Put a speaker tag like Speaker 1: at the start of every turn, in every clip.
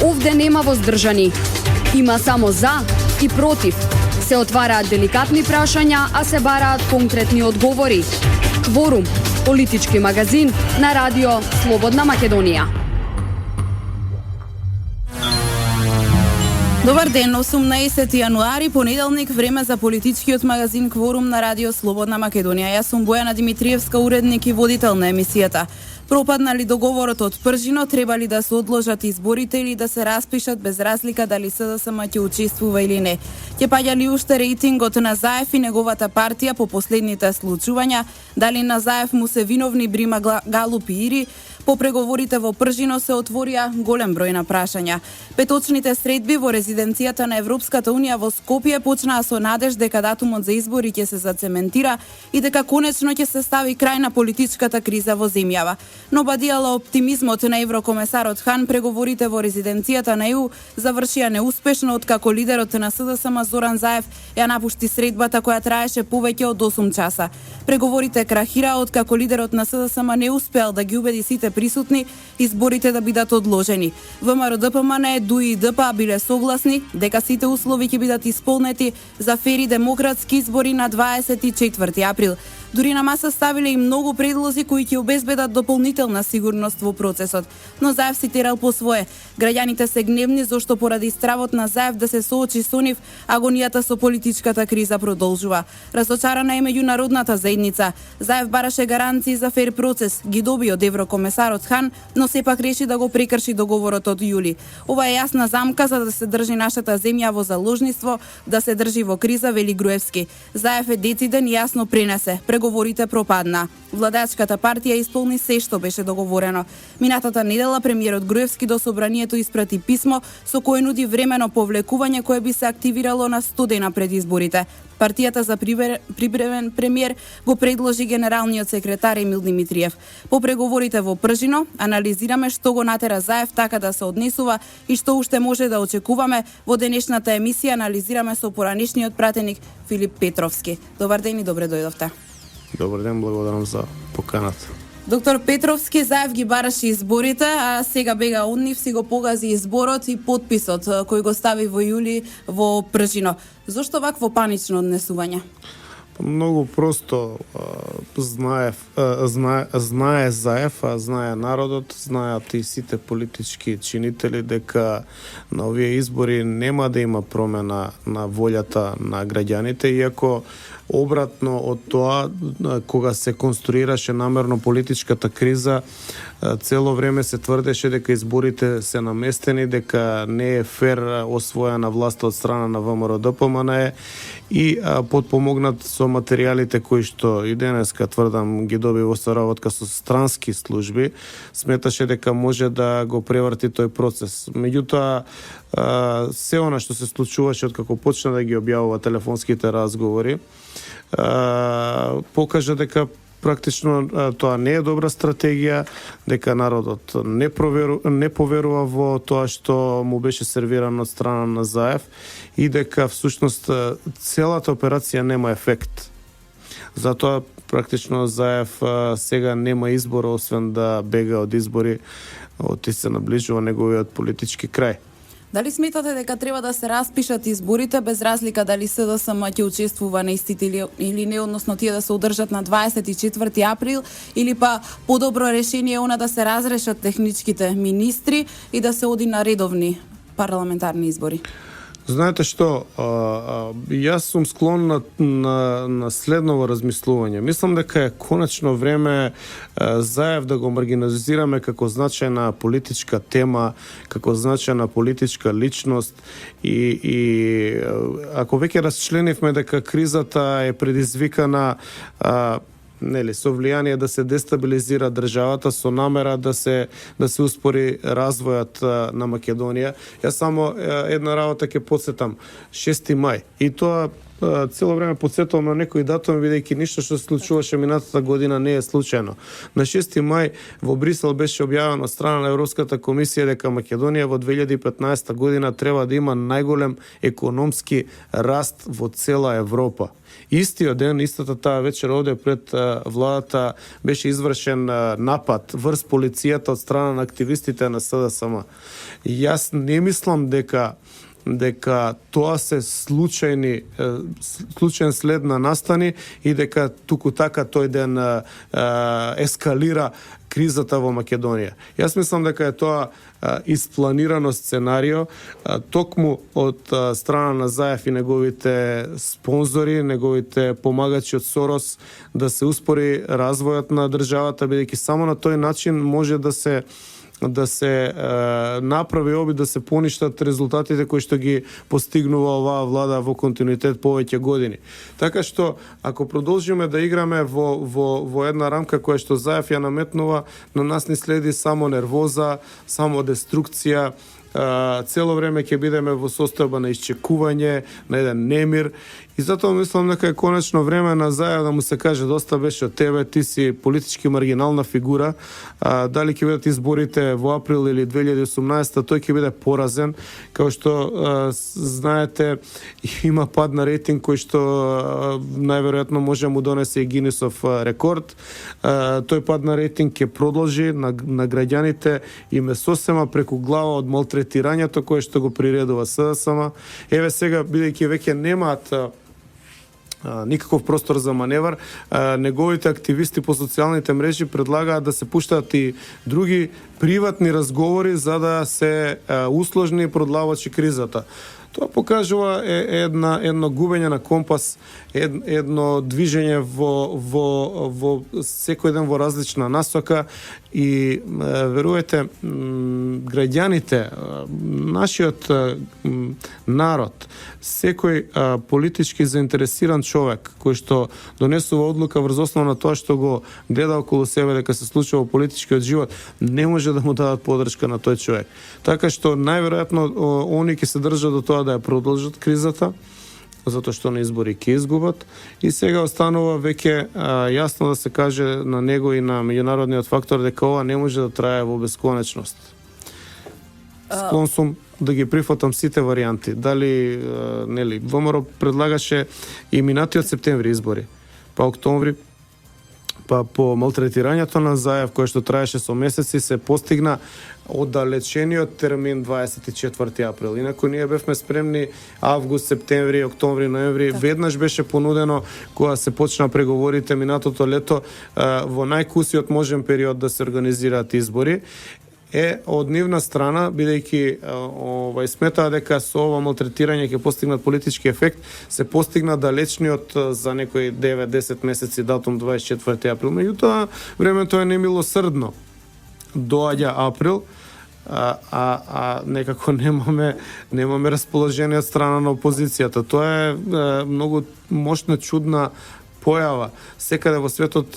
Speaker 1: Овде нема воздржани. Има само за и против. Се отвараат деликатни прашања, а се бараат конкретни одговори. Кворум, политички магазин на радио Слободна Македонија.
Speaker 2: Добар ден, 18 јануари, понеделник, време за политичкиот магазин Кворум на радио Слободна Македонија. Јас сум Бојана Димитриевска, уредник и водител на емисијата. Пропадна ли договорот од Пржино, треба ли да се одложат изборите или да се распишат без разлика дали СДСМ ќе учествува или не? Ќе паѓа ли уште рейтингот на Заев и неговата партија по последните случувања? Дали на Заев му се виновни Брима Галуп и Ири? По преговорите во Пржино се отворија голем број на прашања. Петочните средби во резиденцијата на Европската Унија во Скопје почнаа со надеж дека датумот за избори ќе се зацементира и дека конечно ќе се стави крај на политичката криза во земјава. Но бадијала оптимизмот на еврокомесарот Хан, преговорите во резиденцијата на ЕУ завршија неуспешно откако лидерот на СДСМ Зоран Заев ја напушти средбата која траеше повеќе од 8 часа. Преговорите крахираа откако лидерот на СДСМ не успеал да ги убеди сите присутни изборите да бидат одложени. ВМРО ДПМН, ДУИ и ДПА биле согласни дека сите услови ќе бидат исполнети за фери демократски избори на 24 април. Дури на маса ставиле и многу предлози кои ќе обезбедат дополнителна сигурност во процесот. Но Заев цитирал по свое: граѓаните се гневни зашто поради стравот на Заев да се соочи со нив, агонијата со политичката криза продолжува. Разочарана е меѓународната заедница. Заев бараше гаранции за фер процес, ги доби од еврокомесарот Хан, но сепак реши да го прекрши договорот од јули. Ова е јасна замка за да се држи нашата земја во заложниство, да се држи во криза, вели Груевски. Заев е дециден и јасно пренесе. Преговорите пропадна. Владачката партија исполни се што беше договорено. Минатата недела премиерот Груевски до собранието испрати писмо со кое нуди времено повлекување кое би се активирало на 100 дена пред изборите. Партијата за прибревен премиер го предложи генералниот секретар Емил Димитриев. По преговорите во Пржино анализираме што го натера Заев така да се однесува и што уште може да очекуваме. Во денешната емисија анализираме со поранешниот пратеник Филип Петровски. Добар ден и добре дојдовте.
Speaker 3: Добар ден, благодарам за поканата.
Speaker 2: Доктор Петровски, Заев ги бараше изборите, а сега бега од нив, си го погази изборот и подписот кој го стави во јули во Пржино. Зошто вакво панично однесување?
Speaker 3: Многу просто знае Заев, знае народот, знаат и сите политички чинители дека на овие избори нема да има промена на волјата на граѓаните, иако обратно од тоа, кога се конструираше намерно политичката криза, цело време се тврдеше дека изборите се наместени, дека не е фер освоена власта од страна на ВМРО ДПМН и подпомогнат со материјалите кои што и денеска тврдам ги доби во соработка со странски служби, сметаше дека може да го преврти тој процес. Меѓутоа, се она што се случуваше од како почна да ги објавува телефонските разговори, покажа дека практично тоа не е добра стратегија, дека народот не поверува во тоа што му беше сервирано од страна на Заев и дека всушност целата операција нема ефект. Затоа практично Заев сега нема избор освен да бега од избори, оти се наближува неговиот политички крај.
Speaker 2: Дали сметате дека треба да се распишат изборите без разлика дали СДСМ ќе учествува на истите или не, односно тие да се одржат на 24 април, или па подобро решение е она да се разрешат техничките министри и да се оди на редовни парламентарни избори?
Speaker 3: Знаете што, јас сум склон на следново размислување. Мислам дека е конечно време Заев да го маргинализираме како значајна политичка тема, како значајна политичка личност и ако веќе расчленивме дека кризата е предизвикана со влијание да се дестабилизира државата со намера да се успори развојот на Македонија. Јас само една работа ќе потсетам. 6 мај. И тоа цело време подсетувам на некои датуми, бидејќи ништо што се случуваше минатата година не е случајно. На 6 мај во Брисел беше објавено од страна на Европската комисија дека Македонија во 2015 година треба да има најголем економски раст во цела Европа. Истиот ден, истата таа вечер овде пред владата беше извршен напад врз полицијата од страна на активистите на СДСМ. Јас не мислам дека тоа се случајен след на настани и дека туку така тој ден ескалира кризата во Македонија. Јас мислам дека е тоа испланирано сценарио, токму од страна на Заев и неговите спонзори, неговите помагачи од Сорос, да се успори развојот на државата, бидејќи само на тој начин може да се направи обид да се поништат резултатите кои што ги постигнува оваа влада во континуитет повеќе години. Така што, ако продолжиме да играме во една рамка која што Заев ја наметнува, на нас ни следи само нервоза, само деструкција, цело време ќе бидеме во состојба на исчекување, на еден немир. И затоа мислам дека е конечно време на Заев да му се каже доста беше од тебе, ти си политички маргинална фигура. Дали ќе бидат изборите во април или 2018, тој ќе биде поразен. Као што знаете, има пад на рейтинг кој што најверојатно може му донесе и Гинисов рекорд. Тој пад на рейтинг ќе продолжи на граѓаните им е сосема преку глава од малтретирањето кое што го приредува СДСМ. Еве сега, бидејќи веќе немаат никаков простор за маневар, неговите активисти по социјалните мрежи предлагаат да се пуштаат и други приватни разговори за да се усложни и продлавачи кризата. Тоа покажува едно губење на компас, едно движење во секој ден во различна насока и верувате, граѓаните, нашиот народ, секој политички заинтересиран човек кој што донесува одлука врз основа на тоа што го гледа околу себе дека се случува во политичкиот живот, не може да му дадат подршка на тој човек. Така што најверојатно они ќе се држат до тоа да ја продолжат кризата, затоа што на избори ќе изгубат и сега останува веќе јасно да се каже на него и на меѓународниот фактор дека ова не може да трае во бесконечност. Склон сум да ги прифатам сите варијанти. Дали нели ВМРО предлагаше и минатиот септември избори, па октомври, па по малтретирањето на Заев кој што траеше со месеци се постигна оддалечениот термин 24 април. Инаку ние бевме спремни август, септември, октомври, ноември. Веднаш беше понудено кога се почна преговорите минатото лето во најкусиот можен период да се организираат избори. Од нивна страна, бидејќи сметаа дека со ова малтретирање ќе постигнат политички ефект, се постигна далечниот за некои 9-10 месеци датум 24 април. Меѓутоа, времето е немилосрдно. Доаѓа април, некако немаме расположение од страна на опозицијата. Тоа е многу мощна, чудна појава. Секаде во светот,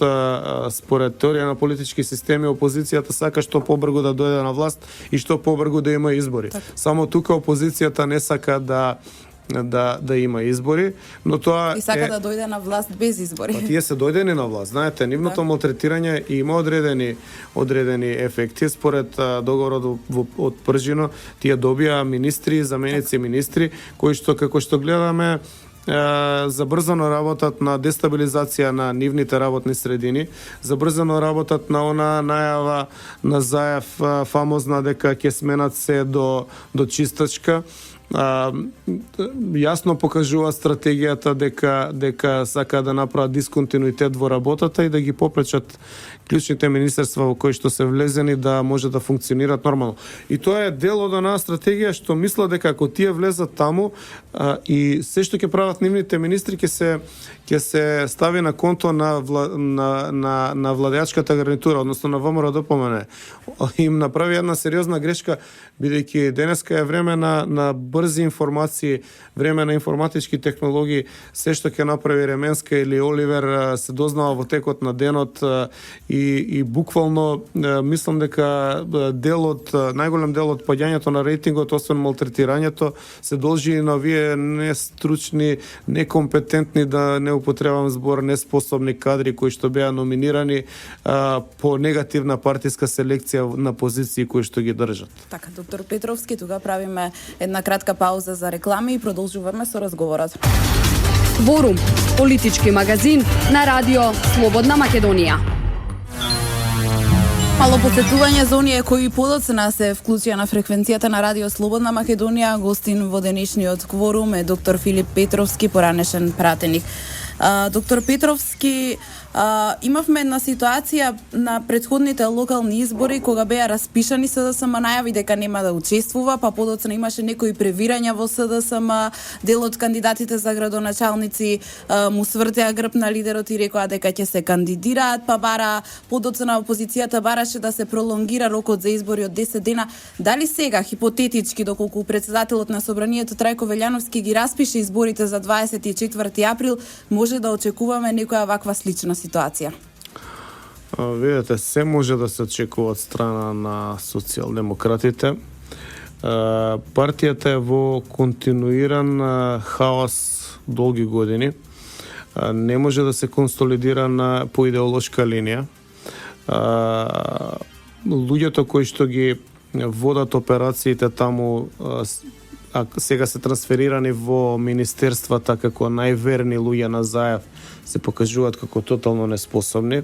Speaker 3: според теорија на политички системи, опозицијата сака што побрзо да дојде на власт и што побрзо да има избори. Так. Само тука опозицијата не сака да има избори, но тоа
Speaker 2: и сака да дојде на власт без избори.
Speaker 3: Тие се дојдени на власт. Знаете, нивното малтретирање има одредени ефекти. Според договорот од Пржино, тие добија министри, заменици министри, кои што како што гледаме забрзано работат на дестабилизација на нивните работни средини, забрзано работат на она најава на Заев фамозна дека ќе сменат се до чистачка. Јасно покажува стратегијата дека сака да направат дисконтинуитет во работата и да ги попречат клучните министерства во кои што се влезени да може да функционираат нормално. И тоа е дел од онаа стратегија што мисла дека ако тие влезат таму и се што ќе прават нивните министри ќе се стави на конто на владеачката гарнитура, односно на ВМРО-ДПМНЕ. Им направи една сериозна грешка, бидејќи денеска е време на брзи информации, време на информатички технологии, се што ќе направи Ременска или Оливер се дознава во текот на денот и буквално мислам дека најголем дел од паѓањето на рейтингот, освен малтретирањето, се должи на овие нестручни, некомпетентни, да не употребам збор, неспособни кадри кои што беа номинирани по негативна партиска селекција на позиции кои што ги држат.
Speaker 2: Така, доктор Петровски, тука правиме една кратка пауза за реклами и продолжуваме со разговорот.
Speaker 1: Кворум, политички магазин на радио Слободна Македонија.
Speaker 2: Мало посетување за оние кои подоцна се вклучија на фреквенцијата на радио Слободна Македонија. Гостин во денешниот кворум е доктор Филип Петровски, поранешен пратеник. Доктор Петровски, имавме една ситуација на претходните локални избори кога беа распишани, СДСМ најави дека нема да учествува, па подоцна имаше некои превирања во СДСМ, дел од кандидатите за градоначалници му свртеа грб на лидерот и рекоа дека ќе се кандидираат, па подоцна опозицијата бараше да се пролонгира рокот за избори од 10 дена. Дали сега, хипотетички, доколку председателот на Собранието Трајко Велјановски ги распише изборите за 24 април, може да очекуваме некоја ваква слична ситуација?
Speaker 3: Видете, се може да се очекува од страна на социјалдемократите. Партијата е во континуиран хаос долги години. Не може да се консолидира по идеолошка линија. Луѓето кои што ги водат операциите таму сега се трансферирани во министерствата како најверни луѓе на Заев, се покажуваат како тотално неспособни.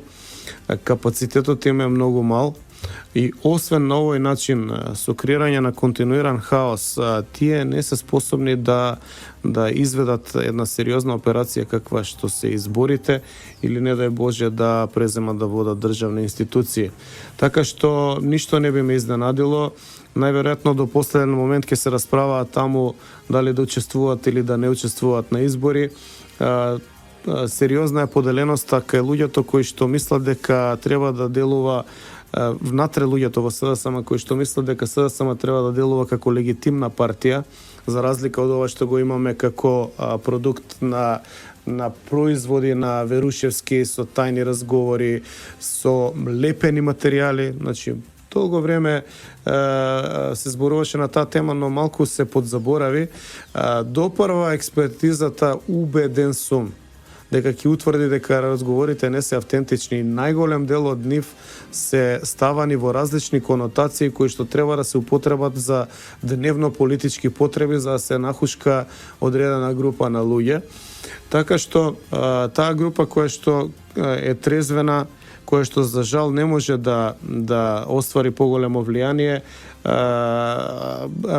Speaker 3: Капацитетот им е многу мал и освен на овој начин со креирање на континуиран хаос, тие не се способни да изведат една сериозна операција каква што се изборите или не дај Боже да преземат да водат државни институции. Така што ништо не би ме изненадило. Најверојатно до последен момент ќе се расправаат таму дали да учествуваат или да не учествуваат на избори. Сериозна е поделеноста кај луѓето кои што мислат дека треба да делува внатре луѓето во СДСМ кои што мислат дека СДСМ треба да делува како легитимна партија, за разлика од ова што го имаме како продукт на производи на Верушевски со тајни разговори, со лепени материјали. Значи, толку време се зборуваше на таа тема, но малку се подзаборави. Допрва експертизата, убеден сум дека ќе утврди дека разговорите не се автентични. Најголем дел од нив се ставани во различни конотации кои што треба да се употребат за дневно политички потреби, за да се нахушка одредена група на луѓе. Така што таа група која што е трезвена, која што за жал не може да оствари поголемо влијание,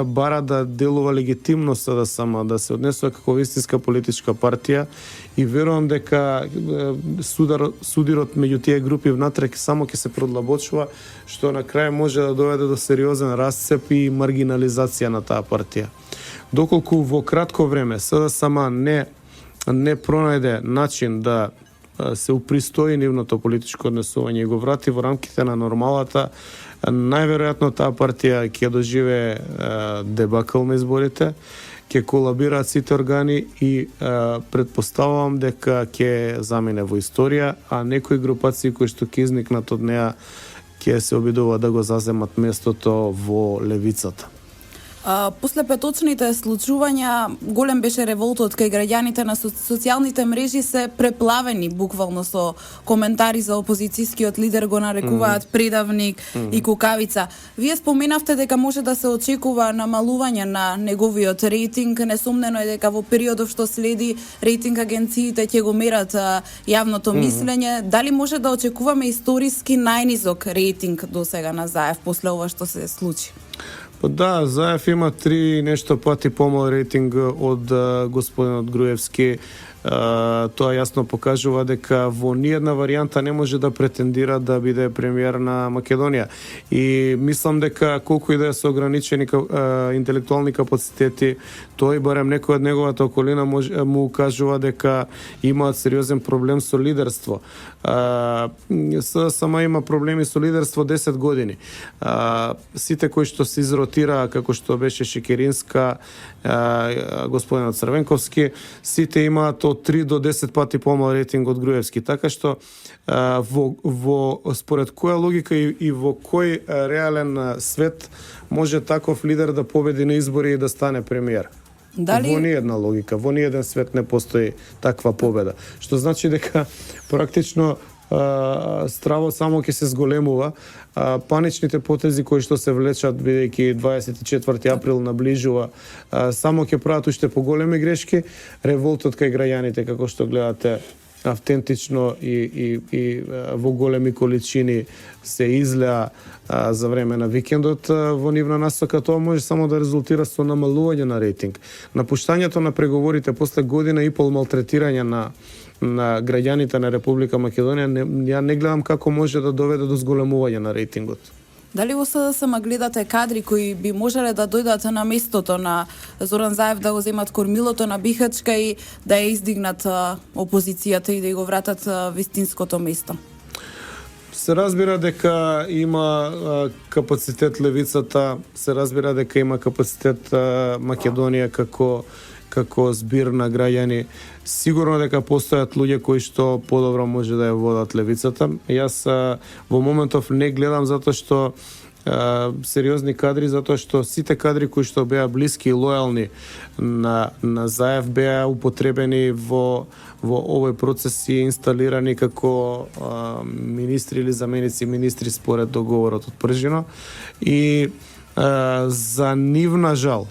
Speaker 3: бара да делува легитимно СДСМ, да се однесува како вистинска политичка партија и верувам дека судирот меѓу тие групи внатре само ќе се продлабочува, што на крај може да доведе до сериозен расцеп и маргинализација на таа партија. Доколку во кратко време СДСМ не пронајде начин да се упристои нивното политичко однесување и го врати во рамките на нормалата, најверојатно таа партија ќе доживее дебакл на изборите, ќе колабираат сите органи и предпоставувам дека ќе замине во историја, а некои групации кои што ќе изникнат од неа ќе се обидуваат да го заземат местото во левицата.
Speaker 2: После петочните случувања голем беше револтот кај граѓаните, на социјалните мрежи се преплавени буквално со коментари за опозицијскиот лидер, го нарекуваат предавник и кукавица. Вие споменавте дека може да се очекува намалување на неговиот рейтинг. Несомнено е дека во периодот што следи рейтинг агенциите ќе го мерат јавното мислење. Дали може да очекуваме историски најнизок рейтинг до сега на Заев после ова што се случи?
Speaker 3: Па да, Заев има 3 нешто пати помал рейтинг од господинот Груевски. Тоа јасно покажува дека во ниедна варијанта не може да претендира да биде премиер на Македонија. И мислам дека колку и да се ограничени интелектуални капацитети, тој барем некој од неговата околина му кажува дека имаат сериозен проблем со лидерство. Сама има проблеми со лидерство 10 години. Сите кои што се изротираа, како што беше Шекеринска, господинот Црвенковски, сите имаат од 3 до 10 пати помал рейтинг од Груевски. Така што според која логика и во кој реален свет може таков лидер да победи на избори и да стане премиер? Дали... Во ниедна логика, во ниеден свет не постои таква победа. Што значи дека практично стравот само ќе се зголемува, паничните потези кои што се влечат бидејќи 24 април наближува, само ќе прават уште поголеми грешки. Револтот кај граѓаните, како што гледате, автентично и во големи количини се излеа за време на викендот во нивна насока, тоа може само да резултира со намалување на рейтинг. Напуштањето на преговорите после година и пол малтретирање на граѓаните на Република Македонија, ја не гледам како може да доведе до зголемување на рейтингот.
Speaker 2: Дали во СДСМ гледате кадри кои би можеле да дојдат на местото на Зоран Заев, да го земат кормилото на Бихачка и да ја издигнат опозицијата и да ја го вратат вистинското место?
Speaker 3: Се разбира дека има капацитет левицата, се разбира дека има капацитет Македонија како збир на граѓани. Сигурно дека постојат луѓе кои што подобро може да ја водат левицата. Јас во моментов не гледам затоа што сериозни кадри, затоа што сите кадри кои што беа блиски и лојални на Заев беа употребени во овој процес и инсталирани како министри или заменици министри според договорот од Пржино. И за нивна жал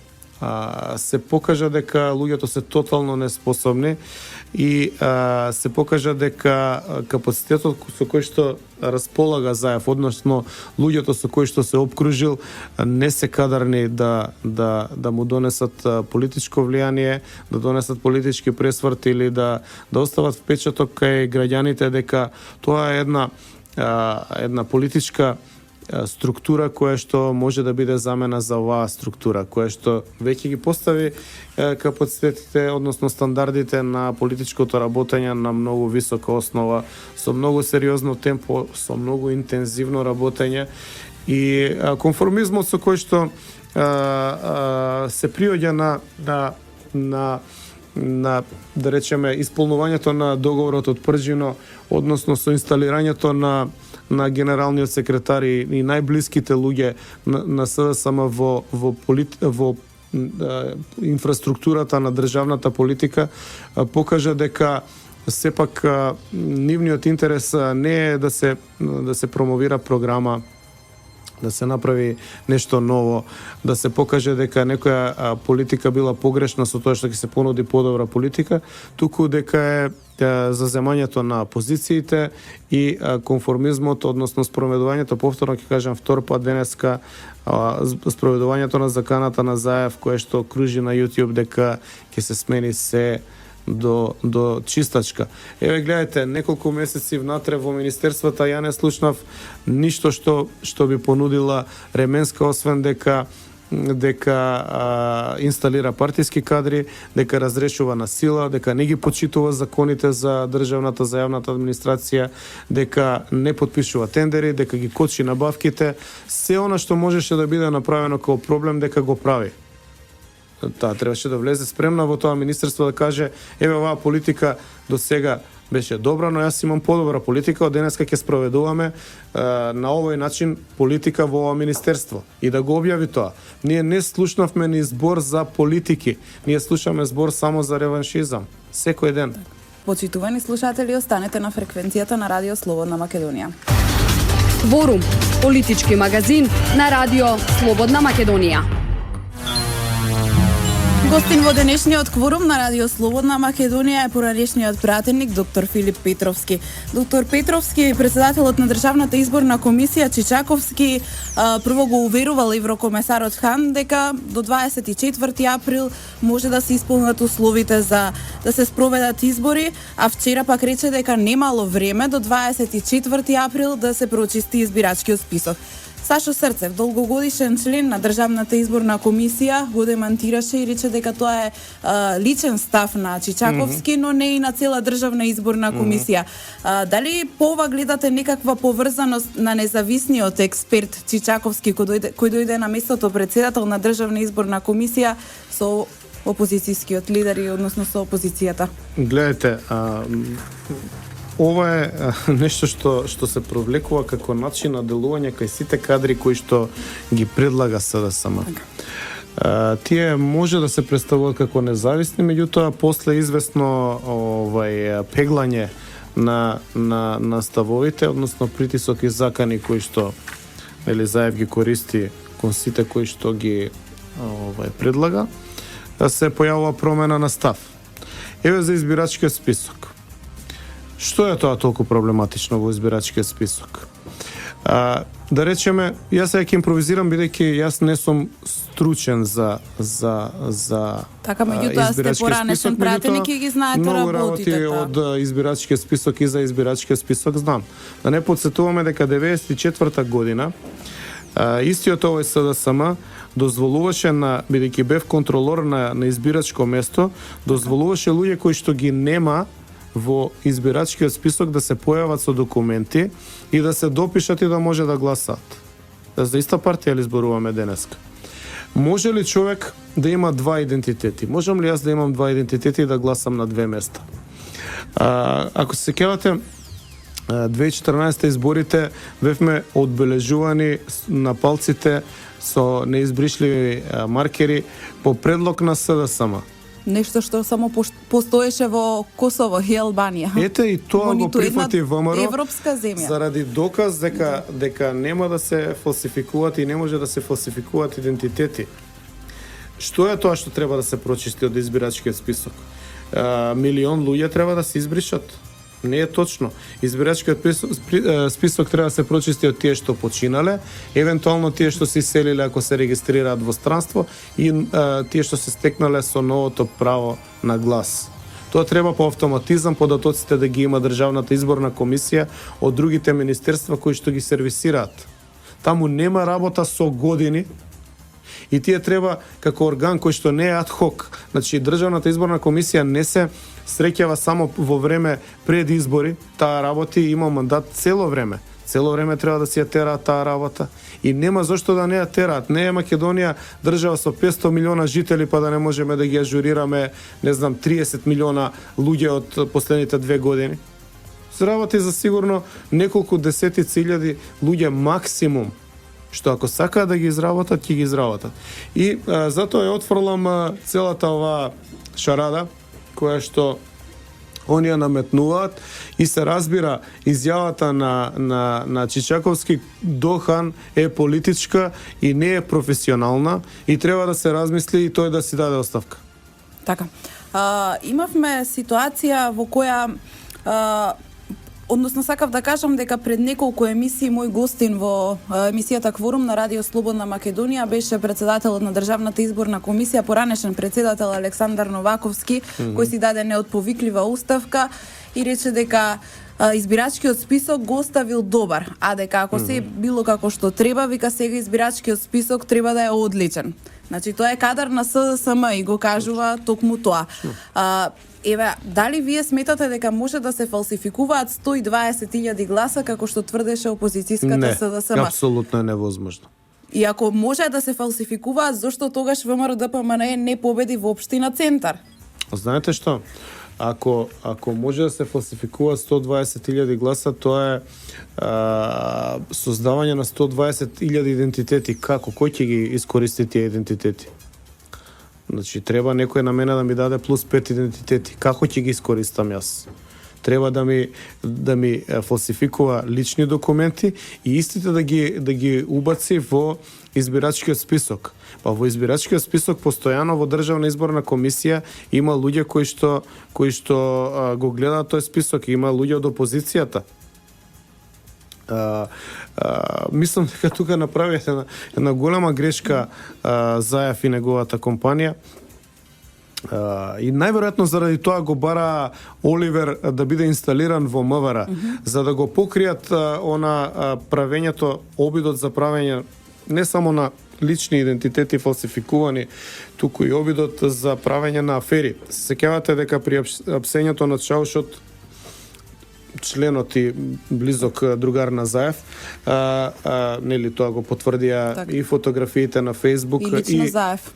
Speaker 3: се покажа дека луѓето се тотално неспособни и се покажа дека капацитетот со кој што располага Заев, односно луѓето со кои што се опкружил, не се кадарни да му донесат политичко влијание, да донесат политички пресврт или да остават впечаток кај граѓаните дека тоа е една политичка структура која што може да биде замена за оваа структура, која што веќе ги постави капацитетите, односно стандардите на политичкото работење на многу висока основа, со многу сериозно темпо, со многу интензивно работење и конформизмот со кој што се приоѓа на да речеме исполнувањето на договорот од Пржино, односно со инсталирањето на генералниот секретар и најблиските луѓе на СДСМ во инфраструктурата на државната политика, покажа дека сепак нивниот интерес не е да се промовира програма, да се направи нешто ново, да се покаже дека некоја политика била погрешна со тоа што ќе се понуди подобра политика, туку дека е за земањето на позициите и конформизмот, односно спроведувањето, повторно ќе кажам втор пат денеска, спроведувањето на заканата на Заев, кое што кружи на YouTube дека ќе се смени се до чистачка. Еве гледате, неколку месеци внатре во министерствата ја не слушнав ништо што би понудила Ременска, освен дека инсталира партиски кадри, дека разрешува насила, дека не ги почитува законите за државната, за јавната администрација, дека не потпишува тендери, дека ги кочи набавките. Се она што можеше да биде направено како проблем, дека го прави. Таа требаше да влезе спремна во тоа министерство да каже: еве, оваа политика до сега беше добра, но јас имам подобра политика, од денеска ќе спроведуваме на овој начин политика во ова министерство, и да го објави тоа. Ние не слушнавме ни збор за политики, ние слушаме збор само за реваншизам секој ден.
Speaker 2: Почитувани слушатели, останете на фреквенцијата на Радио Слободна Македонија.
Speaker 1: Кворум, политички магазин на Радио Слободна Македонија.
Speaker 2: Гостин во денешниот кворум на Радио Слободна Македонија е поранешниот пратеник доктор Филип Петровски. Доктор Петровски, председателот на Државната изборна комисија Чичаковски, прво го уверувал еврокомесарот Хан дека до 24 април може да се исполнат условите за да се спроведат избори, а вчера пак рече дека немало време до 24 април да се прочисти избирачкиот список. Сашо Срцев, долгогодишен член на Државната изборна комисија, го демантираше и рече дека тоа е личен став на Чичаковски, но не и на цела Државна изборна комисија. Дали по ова гледате некаква поврзаност на независниот експерт Чичаковски кој дојде на местото председател на Државна изборна комисија со опозицијскиот лидер и односно со опозицијата?
Speaker 3: Гледайте, ова е нешто што се провлекува како начин на делување кај сите кадри кои што ги предлага СДСМ. Тие може да се представуваат како независни, меѓутоа после известно пеглање на ставовите, односно притисок и закани кои што Заев ги користи кон сите кои што ги предлага, се појавува промена на став. Еве за избирачкиот список. Што е тоа толку проблематично во избирачкиот список? Да речеме, јас ќе импровизирам бидејќи јас не сум стручен за
Speaker 2: така, меѓутоа сте поранешен пратеник и ги знаете
Speaker 3: много
Speaker 2: работите.
Speaker 3: Много работи од избирачкиот список и за избирачкиот список знам. Да не подсетуваме дека 94-та година истиот овој СДСМ дозволуваше бидејќи бев контролор на избирачко место, дозволуваше луѓе кои што ги нема во избирачкиот список да се појават со документи и да се допишат и да може да гласаат. За иста партија ли зборуваме денеска? Може ли човек да има два идентитети? Можам ли јас да имам два идентитети и да гласам на две места? Ако се сеќавате, 2014 изборите бевме одбележувани на палците со неизбришливи маркери по предлог на СДСМ.
Speaker 2: Нешто што само постоеше во Косово и Албанија.
Speaker 3: Ете и тоа го прифати ВМРО
Speaker 2: европска земја.
Speaker 3: Заради доказ дека нема да се фалсификуваат и не може да се фалсификуваат идентитети. Што е тоа што треба да се прочисти од избирачкиот список? Милион луѓе треба да се избришат? Не е точно. Избирачкиот список треба да се прочисти од тие што починале, евентуално тие што се иселиле ако се регистрираат во странство и тие што се стекнале со новото право на глас. Тоа треба по автоматизам податоците да ги има Државната изборна комисија од другите министерства кои што ги сервисираат. Таму нема работа со години и тие треба како орган кој што не е адхок. Значи Државната изборна комисија не се среќава само во време пред избори, таа работи има мандат цело време. Цело време треба да си ја тераат таа работа и нема зошто да не ја тераат. Не е Македонија држава со 500 милиона жители па да не можеме да ги ажурираме, 30 милиона луѓе од последните 2 години. Се работи за сигурно неколку десетици илјади луѓе максимум, што ако сакаат да ги изработат, ќе ги изработат. И затоа ја отфрлам целата оваа шарада која што оние наметнуваат и се разбира изјавата на Чичаковски до Хан е политичка и не е професионална и треба да се размисли и тој да си даде оставка.
Speaker 2: Така. Имавме ситуација во која односно сакав да кажам дека пред неколку емисии мој гостин во емисијата Кворум на Радио Слободна Македонија беше председателот на Државната изборна комисија, поранешен председател Александар Новаковски, кој си даде неотповиклива оставка и рече дека избирачкиот список го оставил добар, а дека ако се било како што треба, вика сега избирачкиот список треба да е одличен. Значи тоа е кадар на СДСМ и го кажува токму тоа. Еве, дали вие сметате дека може да се фалсификуваат 120.000 гласа како што тврдеше опозицијската СДСМ?
Speaker 3: Не, апсолутно е невозможно.
Speaker 2: И ако може да се фалсификуваат, зошто тогаш ВМРО ДПМНЕ не победи воопшто на Центар?
Speaker 3: Знаете што? Ако може да се фалсификуваат 120.000 гласа, тоа е создавање на 120.000 идентитети. Како? Кој ќе ги искористи тие идентитети? Значи, треба некој на мене да ми даде плюс 5 идентитети. Како ќе ги искористам јас? треба да ми фалсификува лични документи и истите да ги убаци во избирачкиот список. Па во избирачкиот список постојано во Државна изборна комисија има луѓе кои што го гледаат тој список, има луѓе од опозицијата. Мислам дека тука направи една голема грешка Заев и неговата компанија. И најверојатно заради тоа го бара Оливер да биде инсталиран во МВР, за да го покријат правењето, обидот за правење не само на лични идентитети фалсификувани, туку и обидот за правење на афери. Се сеќавате дека при апсењето на Чаушот, членот и близок другар на Заев, нели тоа го потврдија так. И фотографиите на Фейсбук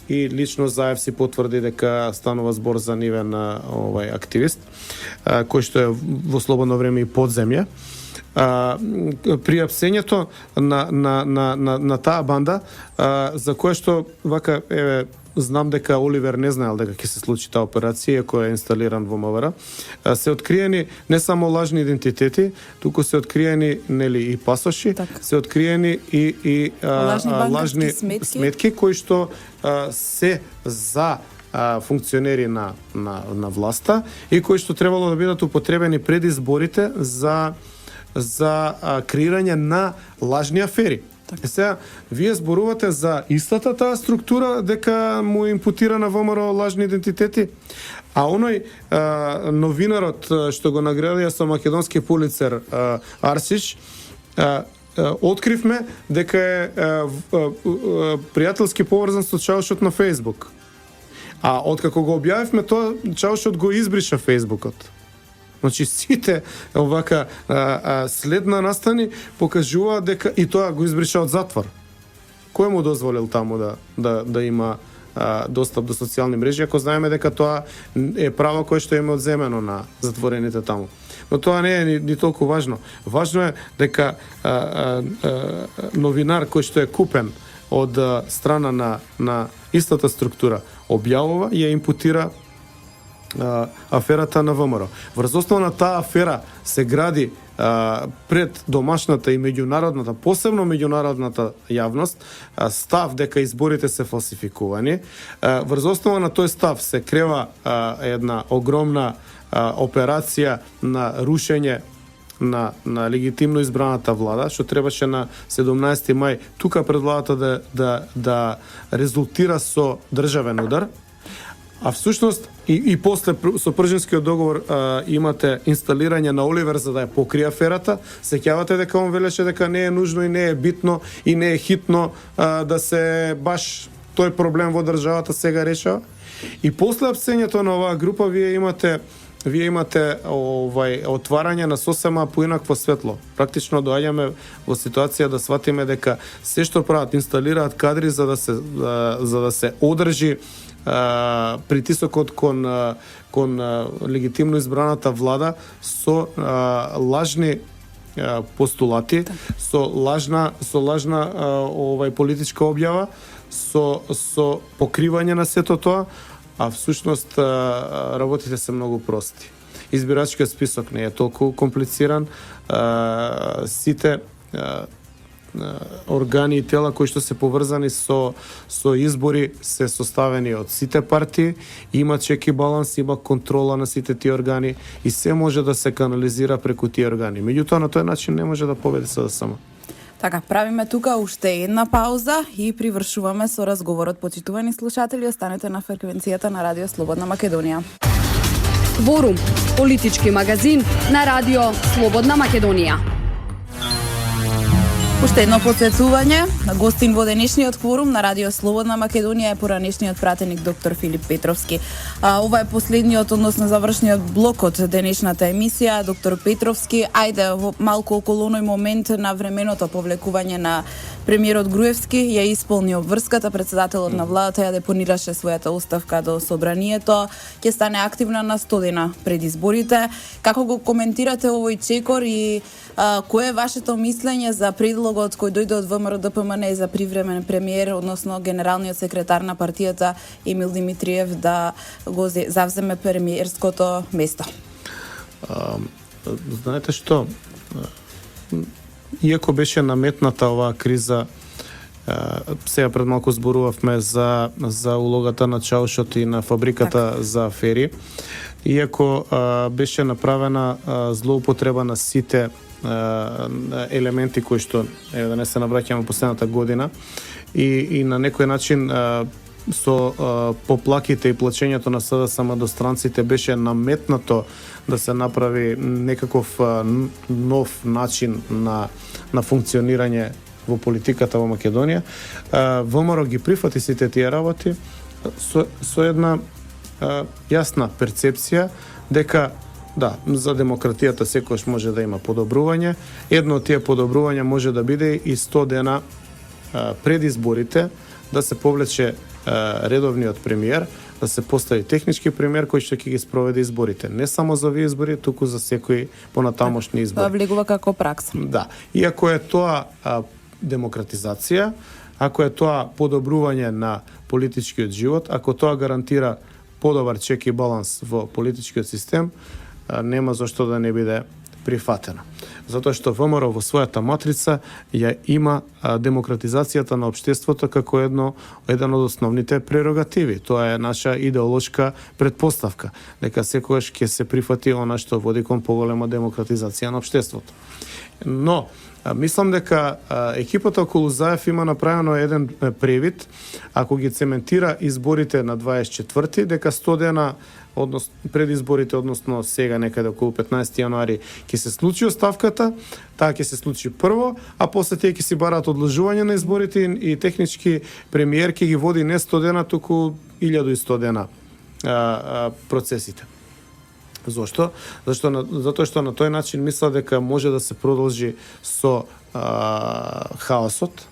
Speaker 3: и лично Заев си потврди дека станува збор за нивен активист, кој што е во слободно време и подземје. При апсењето на таа банда, за кое што вака знам дека Оливер не знаел дека ќе се случи таа операција, која е инсталиран во МВР, се откриени не само лажни идентитети, туку се откриени нели и пасоши, так. Се откриени и лажни сметки кои што се за функционери на власта и кои што требало да бидат употребени пред изборите за креирање на лажни афери. Сега, вие зборувате за истата таа структура дека му импутира на ВМРО лажни идентитети, а оној новинарот што го наградија со македонски пулицер Арсиш, откривме дека е пријателски поврзан со Чаушот на Фейсбук. А откако го објавивме тоа, Чаушот го избриша Фейсбукот. Значи сите овака следна настани покажува дека и тоа го избриша од затвор. Кој му дозволил таму да има достап до социјални мрежи, ако знаеме дека тоа е право кое што има одземено на затворените таму. Но тоа не е ни толку важно. Важно е дека новинар кој што е купен од страна на истата структура објавува и ја импутира аферата на ВМРО. Врз основа на таа афера се гради пред домашната и меѓународната, посебно меѓународната јавност, став дека изборите се фалсификувани. Врз основа на тој став се крева една огромна операција на рушење на легитимно избраната влада, што требаше на 17 мај тука пред владата да резултира со државен удар. А всушност и после со пржинскиот договор имате инсталирање на Оливер за да ја покрие аферата. Сеќавате дека он велеше дека не е нужно и не е битно и не е хитно да се баш тој проблем во државата сега решава. И после апсењето на оваа група вие имате отварање на сосема поинакво светло. Практично доаѓаме во ситуација да сватиме дека се што прават, инсталираат кадри за да се одржи притисокот кон легитимно избраната влада со лажни постулати, со лажна политичка објава, со покривање на сето тоа, а всушност работите се многу прости. Избирачкиот список не е толку комплициран, сите органи и тела кои што се поврзани со избори се составени од сите партии, има чек и баланс, има контрола на сите тие органи и се може да се канализира преку тие органи. Меѓутоа на тој начин не може да победи СДСМ.
Speaker 2: Така, правиме тука уште една пауза и привршуваме со разговорот. Почитувани слушатели, останете на фреквенцијата на Радио Слободна Македонија.
Speaker 1: Кворум, политички магазин на Радио Слободна Македонија.
Speaker 2: Уште едно потсетување. Гостин во денешниот кворум на Радио Слободна Македонија е поранешниот пратеник доктор Филип Петровски. Ова е последниот, односно завршниот блок од денешната емисија. Доктор Петровски, ајде малку околу оној момент на временото повлекување на премиерот Груевски, ја исполни обврската, председателот на владата ја депонираше својата оставка до собранието, ќе стане активна на 100 дена пред изборите. Како го коментирате овој чекор и кое е вашето мислење за предлогот кој дојде од ВМРО-ДПМН за привремен премиер, односно генералниот секретар на партијата Емил Димитриев да го завземе премиерското место?
Speaker 3: знаете што, иако беше наметната оваа криза, сега пред малку зборувавме за улогата на Чаушот и на фабриката за афери, иако беше направена злоупотреба на сите елементи кои што, да не се навраќаме последната година, и на некој начин со поплаките и плачењето на СДСМ до странците беше наметнато да се направи некаков нов начин на функционирање во политиката во Македонија. ВМРО ги прифати сите тие работи со една јасна перцепција дека да, за демократијата секојаш може да има подобрување. Едно од тие подобрувања може да биде и 100 дена пред изборите да се повлече редовниот премиер, да се постави технички премиер кој што ќе ги спроведе изборите. Не само за овие избори, туку за секои понатамошни избори.
Speaker 2: Тоа влегува како пракса.
Speaker 3: Да. И ако е тоа демократизација, ако е тоа подобрување на политичкиот живот, ако тоа гарантира подобар чек и баланс во политичкиот систем, нема зашто да не биде прифатено. Затоа што ВМРО во својата матрица ја има демократизацијата на општеството како еден од основните прерогативи. Тоа е наша идеолошка предпоставка, дека секогаш ќе се прифати она што води кон поголема демократизација на општеството. Но мислам дека екипата околу Заев има направено еден превид, ако ги цементира изборите на 24-ти, дека 100 дена пред изборите, односно сега некаде околу 15 јануари ќе се случи оставката, таа ќе се случи прво, а после тие ќе си бараат одложување на изборите и технички премиер ќе ги води не 100 дена, туку 1100 дена процесите. Зошто? Затоа што на тој начин мисла дека може да се продолжи со хаосот,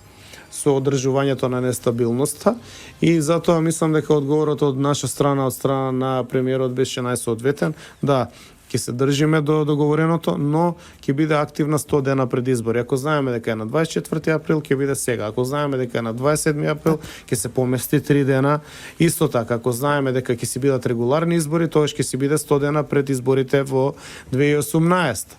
Speaker 3: со одржувањето на нестабилноста, и затоа мислам дека одговорот од наша страна, од страна на премиерот беше најсоодветен. Да, ќе се држиме до договореното, но ќе биде активна 100 дена пред избори. Ако знаеме дека е на 24 април, ќе биде сега. Ако знаеме дека е на 27 април, ќе се помести 3 дена. Исто така, ако знаеме дека ќе си бидат регуларни избори, тоаш ќе си биде 100 дена пред изборите во 2018.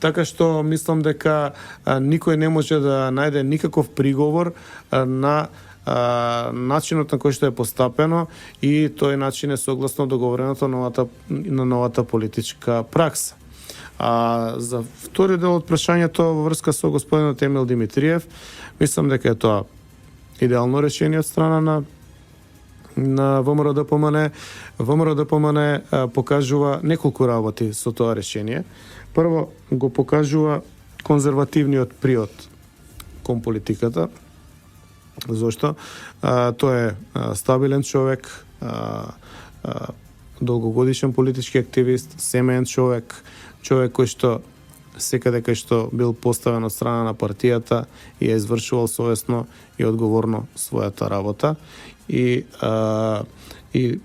Speaker 3: Така што мислам дека никој не може да најде никаков приговор на начинот на кој што е постапено, и тој начин е согласно договореното на новата политичка пракса. За втори дел од прашањето во врска со господинот Емил Димитриев, мислам дека е тоа идеално решение од страна на ВМРО-ДПМН. ВМРО-ДПМН покажува неколку работи со тоа решение. Прво, го покажува конзервативниот приод кон политиката. Зошто? Тој е стабилен човек, долгогодишен политички активист, семеен човек кој што секаде кај што бил поставен од страна на партијата и е извршувал совесно и одговорно својата работа, и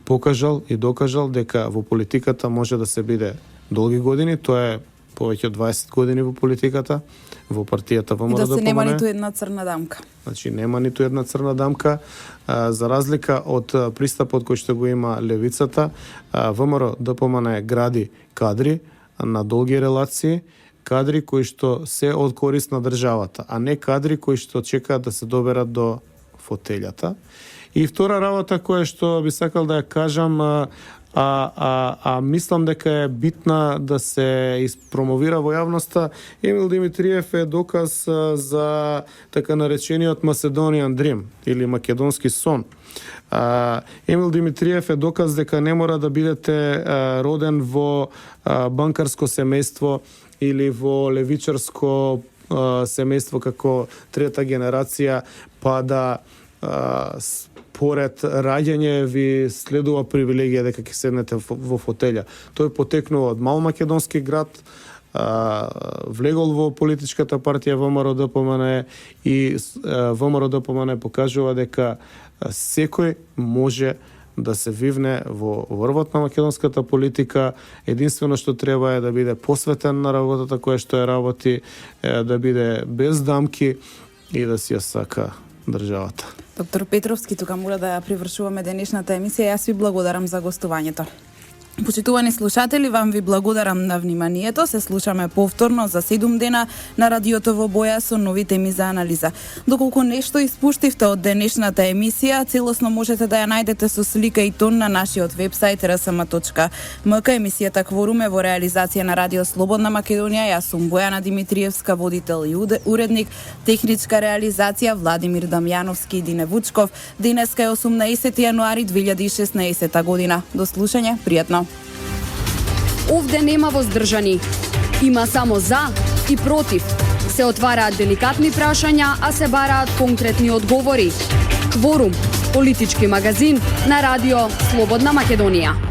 Speaker 3: покажал и докажал дека во политиката може да се биде долги години. Тоа е повеќе од 20 години во политиката, во партијата ВМРО-ДПМН.
Speaker 2: И да се нема ниту една црна дамка.
Speaker 3: Значи нема ниту една црна дамка, за разлика од пристапот кој што го има левицата. ВМРО-ДПМН гради кадри на долги релации, кадри кои што се од корист на државата, а не кадри кои што чекаат да се доберат до фотелјата. И втора работа која што би сакал да ја кажам, мислам дека е битна да се испромовира во јавноста. Емил Димитриев е доказ за така наречениот Macedonian Dream или македонски сон. Емил Димитриев е доказ дека не мора да бидете роден во банкарско семејство или во левичарско семејство како трета генерација, па да поред раѓање ви следува привилегија дека ќе седнете во фотелја. Тој потекнува од мал македонски град, влегол во политичката партија ВМРО-ДПМН, и ВМРО-ДПМН покажува дека секој може да се вивне во врвот на македонската политика. Единствено што треба е да биде посветен на работата која што е работи, да биде без дамки и да си ја сака државата.
Speaker 2: Доктор Петровски, тука мора да ја привршуваме денешната емисија. Јас ви благодарам за гостувањето. Почитувани слушатели, вам ви благодарам на вниманието. Се слушаме повторно за 7 дена на радиото во боја со нови теми за анализа. Доколку нешто испуштивте од денешната емисија, целосно можете да ја најдете со слика и тон на нашиот вебсайт rsm.mk. Емисијата Кворум е во реализација на Радио Слободна Македонија. Јас сум Бојана Димитриевска, водител и уредник. Техничка реализација Владимир Дамјановски и Дине Вучков. Денеска е 18 јануари 2016 година. До слушање, пријатно.
Speaker 1: Овде нема воздржани. Има само за и против. Се отвараат деликатни прашања, а се бараат конкретни одговори. Кворум, политички магазин на Радио Слободна Македонија.